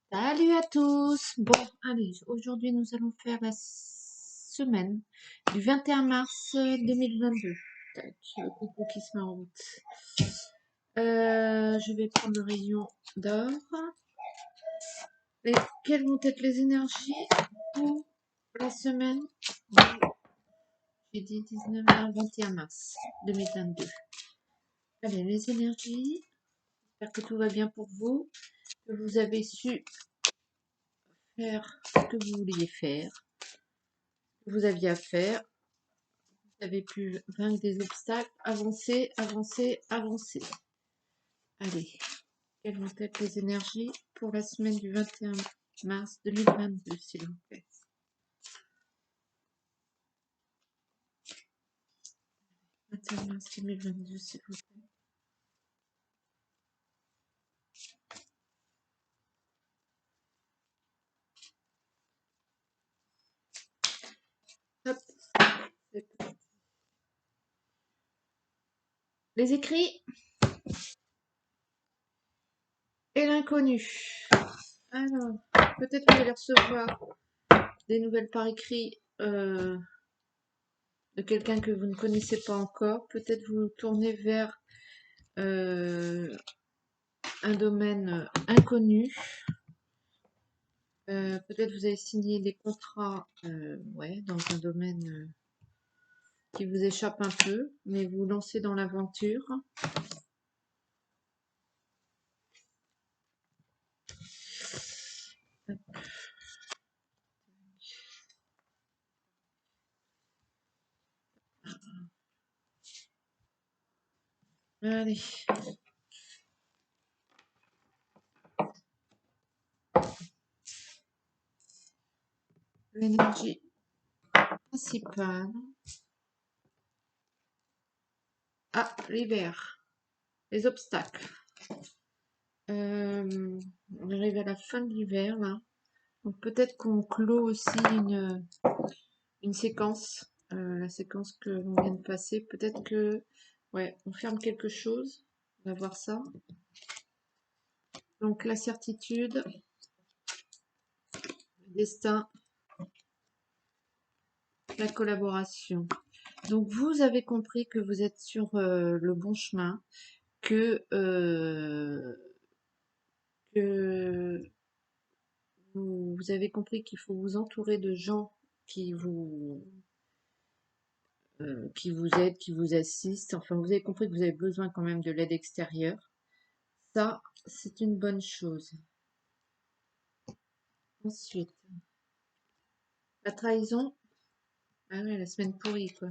Salut à tous! Bon, allez, aujourd'hui nous allons faire la semaine du 21 mars 2022. Tac, le coucou qui se met en route. Je vais prendre le rayon d'or. Et quelles vont être les énergies pour la semaine du, j'ai dit 19 à 21 mars 2022. Allez, les énergies. J'espère que tout va bien pour vous, que vous avez su faire ce que vous vouliez faire, que vous aviez à faire. Vous avez pu vaincre des obstacles, avancer, avancer, avancer. Allez, quelles vont être les énergies pour la semaine du 21 mars 2022, s'il vous plaît? 21 mars 2022, s'il vous plaît. Hop, c'est parti. Les écrits et l'inconnu. Alors, peut-être que vous allez recevoir des nouvelles par écrit de quelqu'un que vous ne connaissez pas encore. Peut-être vous tournez vers un domaine inconnu. Peut-être vous avez signé des contrats ouais, dans un domaine qui vous échappe un peu, mais vous lancez dans l'aventure. Allez. L'énergie principale. Ah, l'hiver. Les obstacles. On arrive à la fin de l'hiver, là. Donc peut-être qu'on clôt aussi une séquence. La séquence que l'on vient de passer. Peut-être que... Ouais, on ferme quelque chose. On va voir ça. Donc la certitude, le destin, la collaboration. Donc vous avez compris que vous êtes sur le bon chemin, que vous avez compris qu'il faut vous entourer de gens qui vous aident, qui vous assistent. Enfin, vous avez compris que vous avez besoin quand même de l'aide extérieure. Ça, c'est une bonne chose. Ensuite, la trahison. Ah ouais, la semaine pourrie, quoi.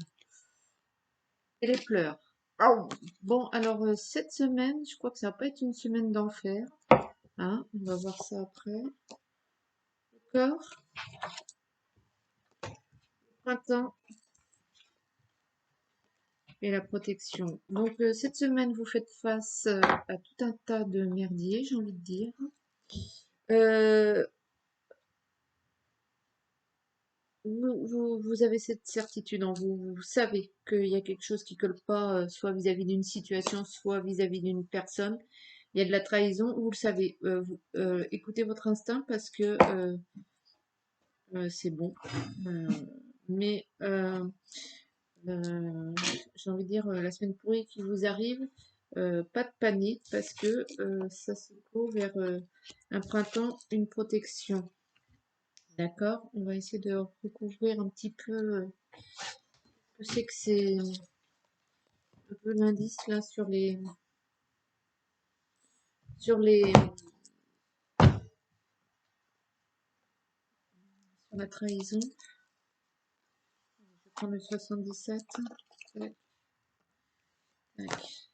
Et les pleurs. Oh. Bon, alors cette semaine, je crois que ça va pas être une semaine d'enfer. Hein, on va voir ça après. D'accord. Printemps et la protection. Donc cette semaine, vous faites face à tout un tas de merdiers, j'ai envie de dire. Vous avez cette certitude en vous. Vous savez qu'il y a quelque chose qui colle pas, soit vis-à-vis d'une situation, soit vis-à-vis d'une personne. Il y a de la trahison, vous le savez. Écoutez votre instinct parce que c'est bon. Mais j'ai envie de dire, la semaine pourrie qui vous arrive, pas de panique parce que ça se trouve vers un printemps, une protection. D'accord? On va essayer de recouvrir un petit peu. Je sais que c'est un peu l'indice là sur la trahison. Je vais prendre le 77. Tac, tac.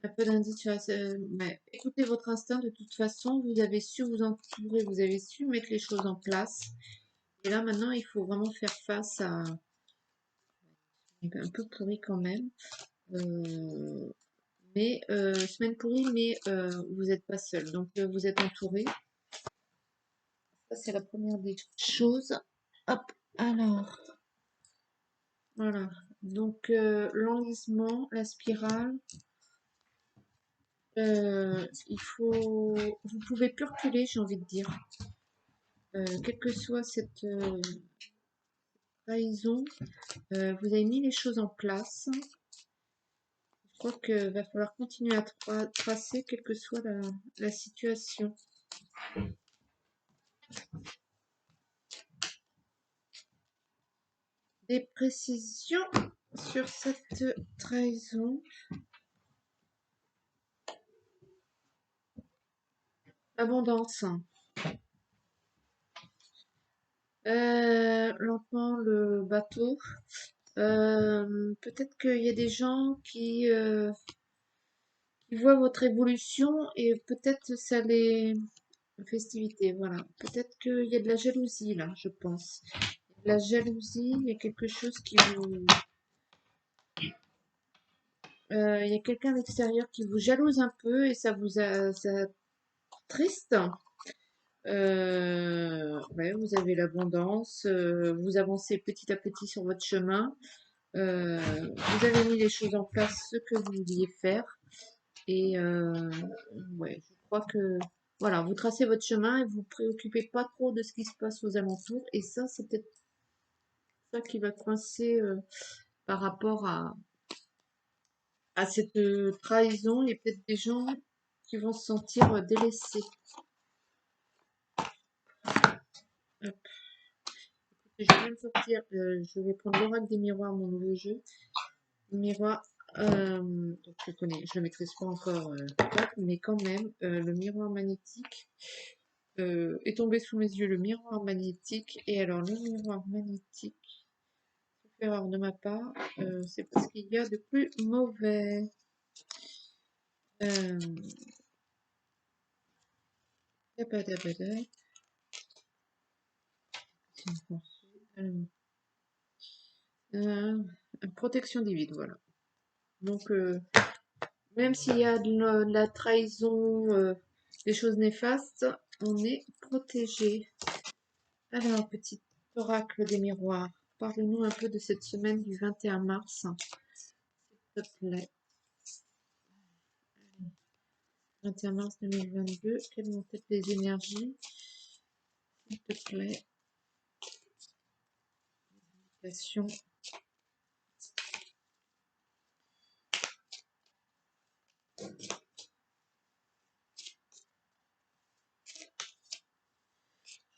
Un peu d'indice sur mais écoutez votre instinct, de toute façon, vous avez su vous entourer, vous avez su mettre les choses en place. Et là, maintenant, il faut vraiment faire face à un peu pourri quand même. Mais semaine pourrie, mais vous n'êtes pas seul. Donc, vous êtes entouré. Ça, c'est la première des choses. Hop, alors, voilà. Donc, l'enlisement, la spirale. vous pouvez plus reculer, j'ai envie de dire. Quelle que soit cette trahison, vous avez mis les choses en place. Je crois qu'il va falloir continuer à tracer, quelle que soit la situation. Des précisions sur cette trahison. Abondance. Lentement le bateau. Peut-être qu'il y a des gens qui voient votre évolution et peut-être ça les... Festivités, voilà. Peut-être qu'il y a de la jalousie là, je pense. De la jalousie, il y a quelque chose qui vous... il y a quelqu'un d'extérieur qui vous jalouse un peu et ça vous triste. Ouais, vous avez l'abondance, vous avancez petit à petit sur votre chemin. Vous avez mis les choses en place, ce que vous vouliez faire. Et ouais, je crois que voilà, vous tracez votre chemin et vous vous préoccupez pas trop de ce qui se passe aux alentours. Et ça, c'est peut-être ça qui va coincer par rapport à cette trahison. Il y a peut-être des gens qui vont se sentir délaissés. Hop. Je vais même sortir, je vais prendre l'oracle des miroirs, mon nouveau jeu. Miroir, donc je connais, je le maîtrise pas encore, mais quand même, le miroir magnétique est tombé sous mes yeux, le miroir magnétique. Et alors, le miroir magnétique, sauf erreur de ma part, c'est parce qu'il y a de plus mauvais. Euh, Dabadabada. Protection divine, voilà. Donc, même s'il y a de la trahison, des choses néfastes, on est protégé. Alors, petit oracle des miroirs, parle-nous un peu de cette semaine du 21 mars, s'il te plaît. 21 mars 2022, quelles vont être les énergies, s'il te plaît. Invitation.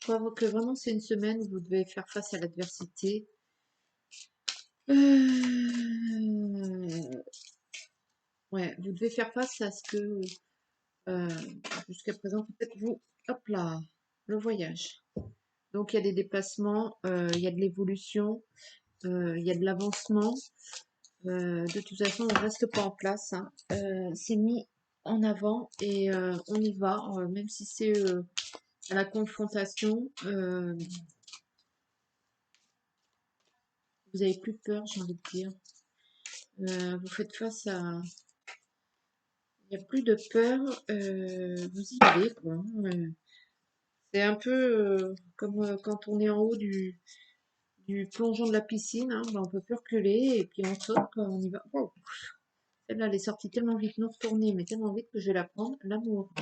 Je crois que vraiment c'est une semaine où vous devez faire face à l'adversité. Ouais, vous devez faire face à ce que jusqu'à présent peut-être vous... Hop là, le voyage. Donc il y a des déplacements, il y a de l'évolution, il y a de l'avancement. De toute façon, on reste pas en place, hein. C'est mis en avant et on y va, même si c'est à la confrontation. Vous avez plus peur, j'ai envie de dire. Vous faites face à... Il n'y a plus de peur, vous y allez, quoi. C'est un peu comme quand on est en haut du plongeon de la piscine, hein, ben, on peut plus reculer et puis on saute, quoi, on y va. Oh, celle-là, elle est sortie tellement vite, non retournée, mais tellement vite que je vais la prendre. L'amour.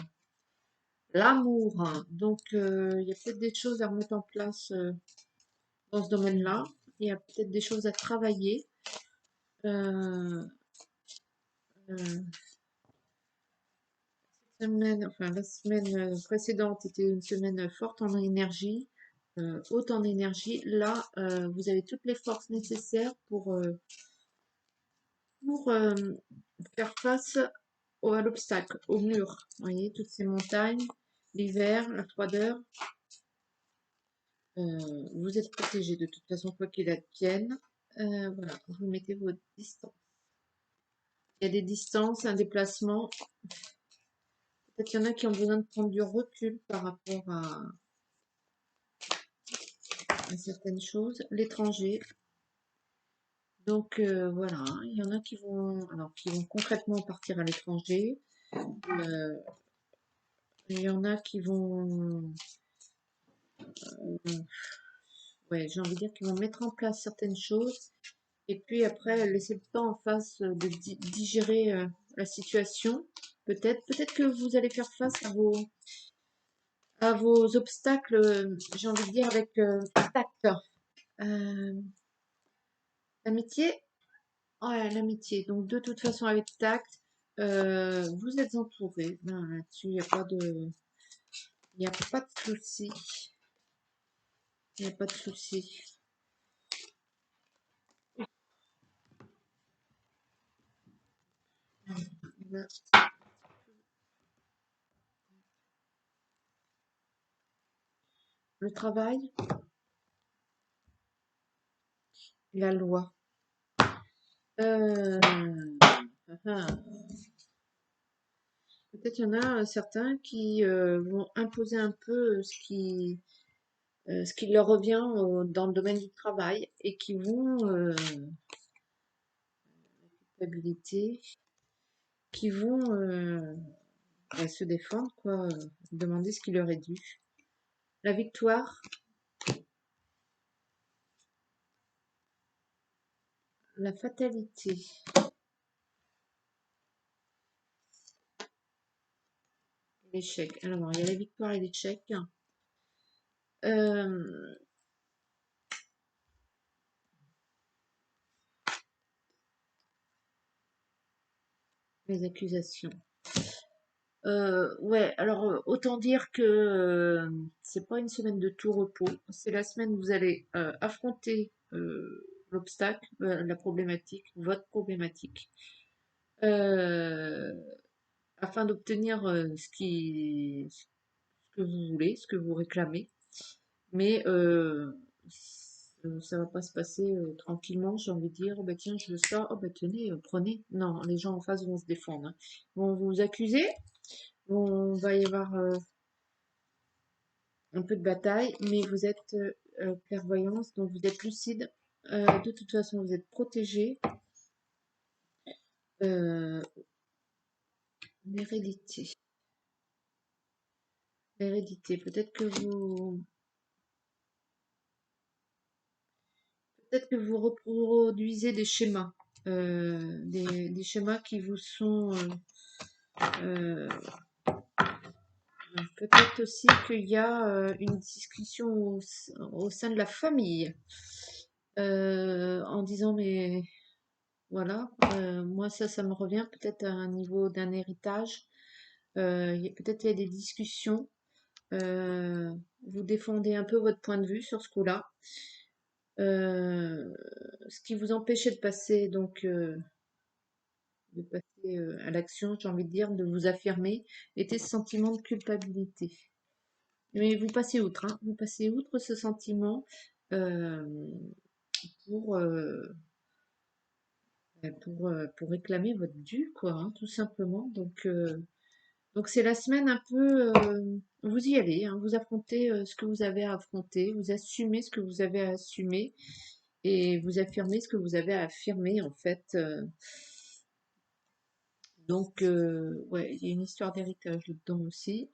L'amour. Donc, il y a peut-être des choses à remettre en place dans ce domaine-là. Il y a peut-être des choses à travailler. Euh, euh, la semaine précédente était une semaine forte en énergie, haute en énergie. Là, vous avez toutes les forces nécessaires pour faire face à l'obstacle, au mur. Vous voyez, toutes ces montagnes, l'hiver, la froideur. Vous êtes protégé de toute façon, quoi qu'il advienne. Voilà, vous mettez vos distances. Il y a des distances, un déplacement. Peut-être qu'il y en a qui ont besoin de prendre du recul par rapport à certaines choses. L'étranger. Donc voilà, il y en a qui vont concrètement partir à l'étranger. Il y en a qui vont, ouais, j'ai envie de dire qu'ils vont mettre en place certaines choses. Et puis après, laisser le temps en face de digérer la situation. Peut-être que vous allez faire face à vos obstacles, j'ai envie de dire, avec tact. L'amitié, ouais, l'amitié. Donc, de toute façon, avec tact, vous êtes entouré. Ben, là-dessus, il n'y a pas de, il n'y a pas de souci. Il n'y a pas de souci. Le travail, la loi. Peut-être il y en a certains qui vont imposer un peu ce qui leur revient dans le domaine du travail et qui vont culpabilité, qui vont se défendre, quoi, demander ce qui leur est dû. La victoire, la fatalité, l'échec. Alors, il y a la victoire et l'échec. Euh, les accusations. Ouais, alors autant dire que c'est pas une semaine de tout repos, c'est la semaine où vous allez affronter l'obstacle, la problématique, votre problématique, euh, afin d'obtenir ce que vous voulez, ce que vous réclamez. Mais ça va pas se passer tranquillement, j'ai envie de dire, oh, bah tiens, je veux ça, oh bah tenez, prenez. Non, les gens en face vont se défendre, hein. Ils vont vous accuser, on va y avoir un peu de bataille, mais vous êtes clairvoyance, donc vous êtes lucide. De toute façon, vous êtes protégé. Euh, l'hérédité. L'hérédité. Peut-être que vous reproduisez des schémas. Des schémas qui vous sont euh, peut-être aussi qu'il y a une discussion au sein de la famille en disant mais voilà, moi ça me revient peut-être à un niveau d'un héritage. Peut-être il y a des discussions. Vous défendez un peu votre point de vue sur ce coup-là. Ce qui vous empêchait de passer à l'action, j'ai envie de dire, de vous affirmer, était ce sentiment de culpabilité. Mais vous passez outre, hein. Vous passez outre ce sentiment euh, pour, euh, pour réclamer votre dû, quoi, hein, tout simplement. Donc c'est la semaine un peu, vous y allez, hein, vous affrontez ce que vous avez à affronter, vous assumez ce que vous avez à assumer et vous affirmez ce que vous avez à affirmer en fait. Ouais, il y a une histoire d'héritage là-dedans aussi.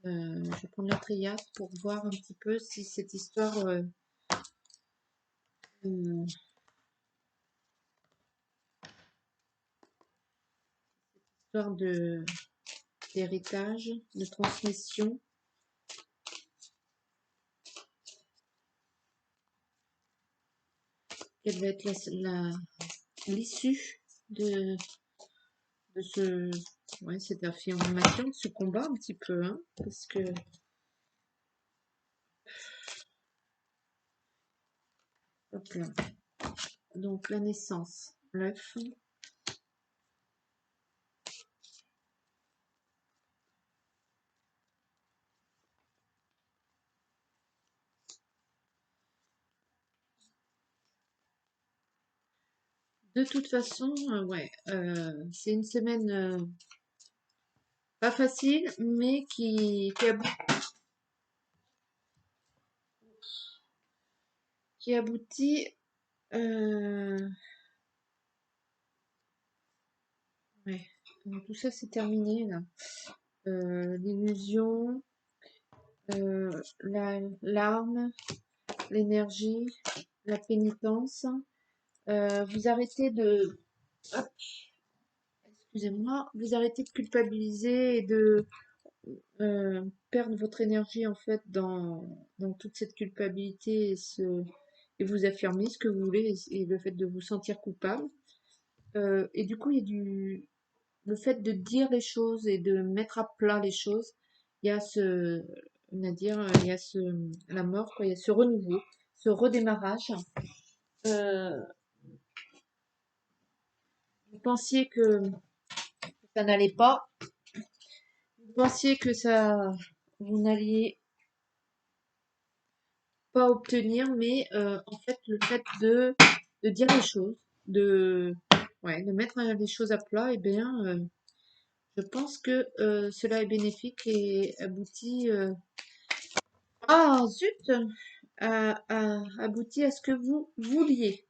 Je vais prendre la triade pour voir un petit peu si cette histoire euh, histoire d'héritage, de transmission, quelle va être l'issue de ouais, cette affirmation, de ce combat un petit peu, hein, parce que hop là. Donc la naissance, l'œuf, de toute façon, ouais, c'est une semaine pas facile, mais qui aboutit. Ouais, donc tout ça c'est terminé là. L'illusion, la larme, l'énergie, la pénitence. Vous arrêtez de. Hop, excusez-moi, vous arrêtez de culpabiliser et de perdre votre énergie en fait dans toute cette culpabilité et vous affirmer ce que vous voulez et le fait de vous sentir coupable. Et du coup, il y a le fait de dire les choses et de mettre à plat les choses. Il y a on va dire, il y a la mort, quoi, il y a ce renouveau, ce redémarrage. Euh, vous pensiez que ça n'allait pas, vous pensiez que vous n'alliez pas obtenir, mais en fait, le fait de dire les choses, de, ouais, de mettre les choses à plat, eh bien, je pense que cela est bénéfique et aboutit. Ah, zut! Aboutit à ce que vous vouliez.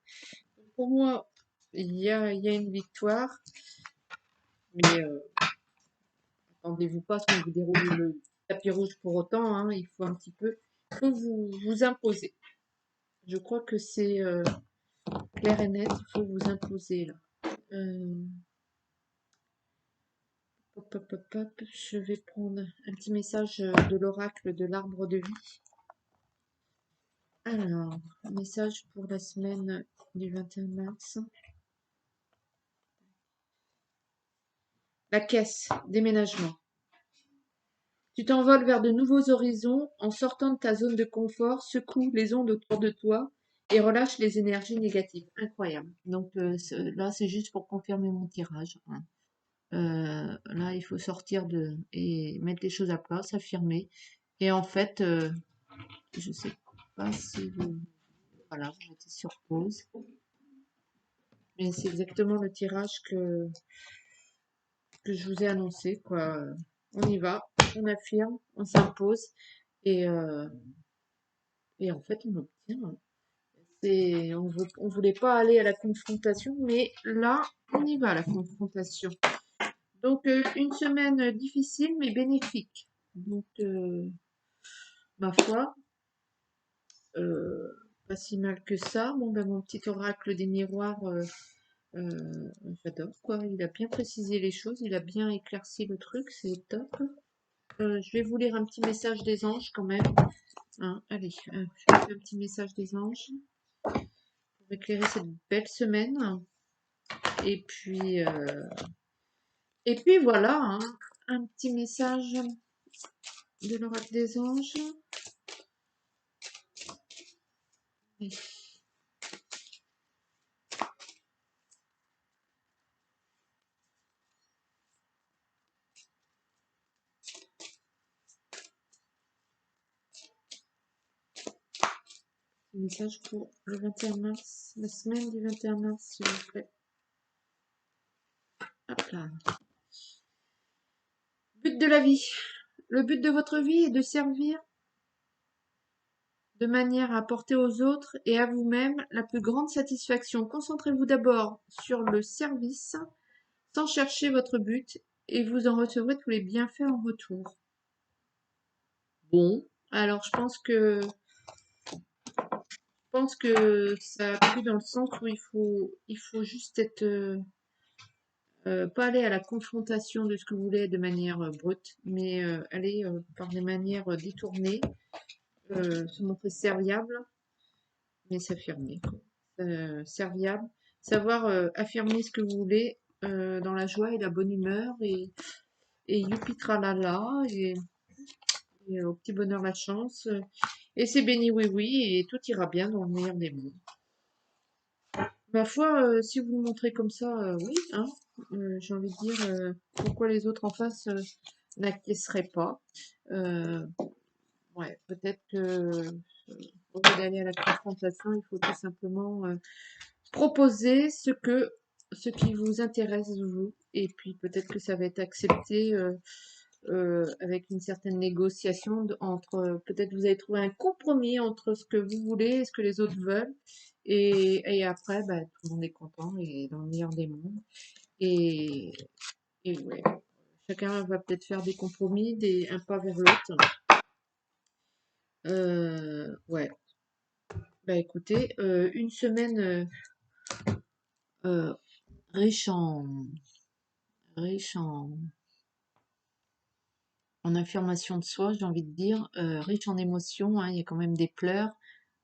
Pour moi, il y a une victoire, mais attendez-vous pas à ce qu'on vous déroule le tapis rouge pour autant, hein, il faut un petit peu, il faut vous imposer. Je crois que c'est clair et net, il faut vous imposer là. Euh, hop, hop, hop, hop, je vais prendre un petit message de l'oracle de l'arbre de vie. Alors, message pour la semaine du 21 mars. La caisse, déménagement. Tu t'envoles vers de nouveaux horizons en sortant de ta zone de confort, secoue les ondes autour de toi et relâche les énergies négatives. Incroyable. Donc là, c'est juste pour confirmer mon tirage, hein. Là, il faut sortir et mettre les choses à plat, s'affirmer. Et en fait, je sais pas si vous... Voilà, vous mettez sur pause. Mais c'est exactement le tirage que je vous ai annoncé, quoi. On y va, on affirme, on s'impose et et en fait, on obtient, hein. On voulait pas aller à la confrontation, mais là, on y va à la confrontation. Donc, une semaine difficile, mais bénéfique. Donc, ma foi, euh, pas si mal que ça. Bon, ben, mon petit oracle des miroirs, j'adore, quoi. Il a bien précisé les choses, il a bien éclairci le truc, c'est top. Je vais vous lire un petit message des anges quand même, hein. Allez, je vais faire un petit message des anges pour éclairer cette belle semaine. Et puis, euh, et puis voilà, hein, un petit message de l'oracle des anges. Oui, message pour le 21 mars, la semaine du 21 mars, s'il vous plaît. Hop là. But de la vie. Le but de votre vie est de servir de manière à apporter aux autres et à vous-même la plus grande satisfaction. Concentrez-vous d'abord sur le service sans chercher votre but et vous en recevrez tous les bienfaits en retour. Bon, alors je pense que ça appuie dans le sens où il faut juste être pas aller à la confrontation de ce que vous voulez de manière brute, mais aller par des manières détournées, se montrer serviable, mais s'affirmer, quoi. Serviable, savoir affirmer ce que vous voulez dans la joie et la bonne humeur et youpi tralala et au petit bonheur la chance et c'est béni oui oui et tout ira bien dans le meilleur des mondes. Ma foi, si vous le montrez comme ça, oui, hein, j'ai envie de dire, pourquoi les autres en face n'acquiesceraient pas. Euh, ouais, peut-être que au lieu d'aller à la confrontation, il faut tout simplement proposer ce qui vous intéresse vous, et puis peut-être que ça va être accepté avec une certaine négociation entre, peut-être vous allez trouver un compromis entre ce que vous voulez et ce que les autres veulent, et après, bah, tout le monde est content et dans le meilleur des mondes. Et, et ouais, chacun va peut-être faire des compromis, un pas vers l'autre. Ouais, bah écoutez, une semaine euh, riche riche en affirmation de soi, j'ai envie de dire, riche en émotions, hein, il y a quand même des pleurs.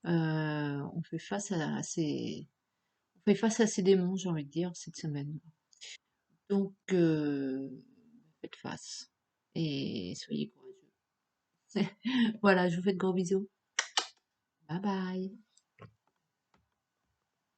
On fait face on fait face à ses démons, j'ai envie de dire, cette semaine. Donc, faites face et soyez courageux. Voilà, je vous fais de gros bisous. Bye bye.